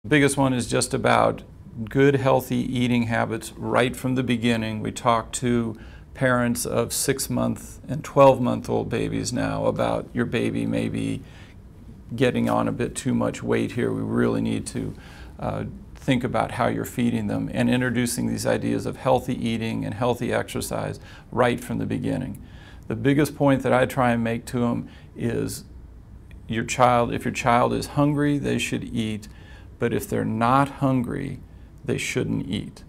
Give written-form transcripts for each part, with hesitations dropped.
The biggest one is just about good, healthy eating habits right from the beginning. We talk to parents of 6-month and 12-month-old babies now about your baby maybe getting on a bit too much weight here. We really need to think about how you're feeding them and introducing these ideas of healthy eating and healthy exercise right from the beginning. The biggest point that I try and make to them is if your child is hungry, they should eat, but if they're not hungry, they shouldn't eat.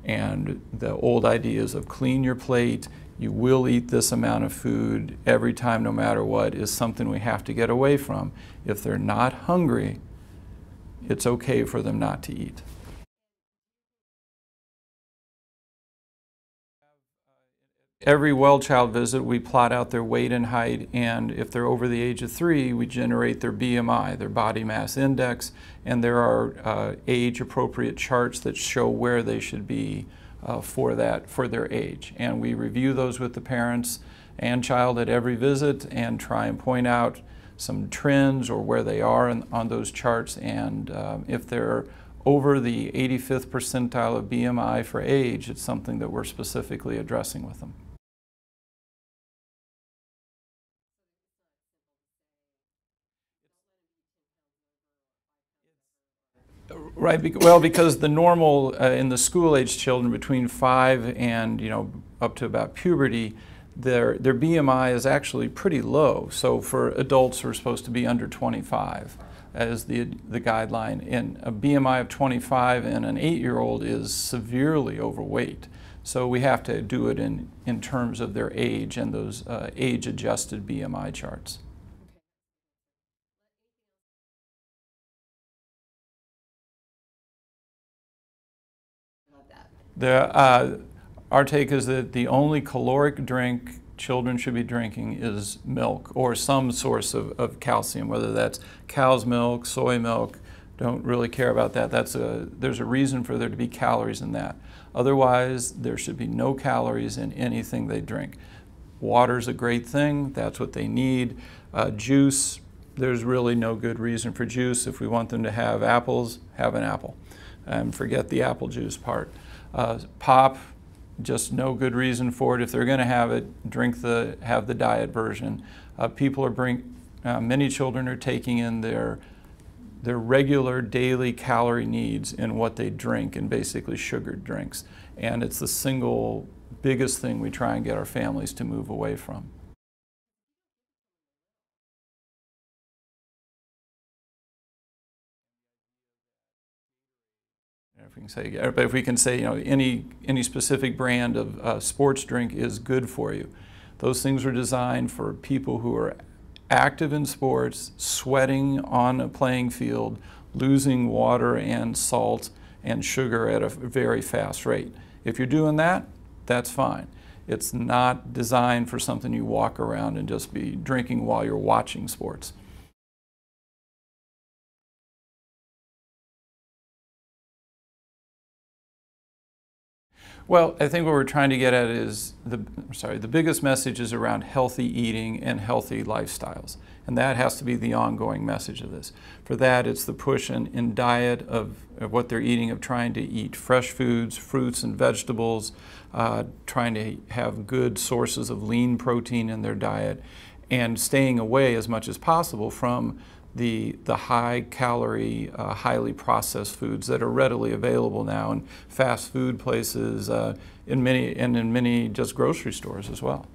And the old ideas of clean your plate, you will eat this amount of food every time no matter what, is something we have to get away from. If they're not hungry, it's okay for them not to eat. Every well child visit, we plot out their weight and height, and if they're over the age of 3, we generate their BMI, their body mass index, and there are age-appropriate charts that show where they should be for their age. And we review those with the parents and child at every visit and try and point out some trends or where they are on those charts, and if they're over the 85th percentile of BMI for age, it's something that we're specifically addressing with them. Right, well, because the normal in the school-age children between 5 and up to about puberty, their BMI is actually pretty low. So for adults who are supposed to be under 25 as the guideline, and a BMI of 25 in an 8-year-old is severely overweight. So we have to do it in terms of their age and those age-adjusted BMI charts. Our take is that the only caloric drink children should be drinking is milk or some source of calcium, whether that's cow's milk, soy milk. Don't really care about that. There's a reason for there to be calories in that. Otherwise, there should be no calories in anything they drink. Water's a great thing. That's what they need. Juice, there's really no good reason for juice. If we want them to have apples, have an apple. And forget the apple juice part. Pop, just no good reason for it. If they're going to have it, have the diet version. Many children are taking in their regular daily calorie needs in what they drink, and basically sugared drinks. And it's the single biggest thing we try and get our families to move away from. If we can say, any specific brand of sports drink is good for you. Those things are designed for people who are active in sports, sweating on a playing field, losing water and salt and sugar at a very fast rate. If you're doing that, that's fine. It's not designed for something you walk around and just be drinking while you're watching sports. Well, I think what we're trying to get at is the biggest message is around healthy eating and healthy lifestyles. And that has to be the ongoing message of this. For that, it's the push in diet of what they're eating, of trying to eat fresh foods, fruits and vegetables, trying to have good sources of lean protein in their diet, and staying away as much as possible from the high-calorie, highly processed foods that are readily available now in fast food places, in many just grocery stores as well.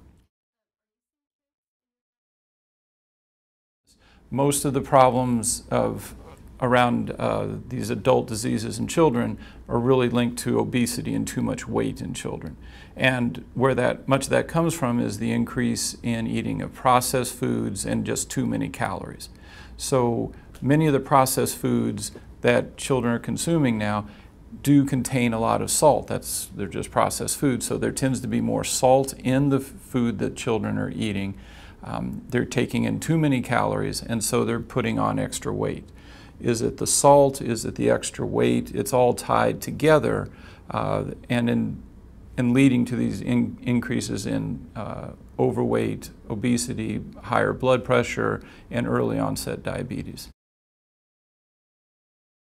Most of the problems around these adult diseases in children are really linked to obesity and too much weight in children. And where much of that comes from is the increase in eating of processed foods and just too many calories. So many of the processed foods that children are consuming now do contain a lot of salt. They're just processed foods, so there tends to be more salt in the food that children are eating. They're taking in too many calories, and so they're putting on extra weight. Is it the salt? Is it the extra weight? It's all tied together, and leading to these increases in overweight, obesity, higher blood pressure, and early onset diabetes.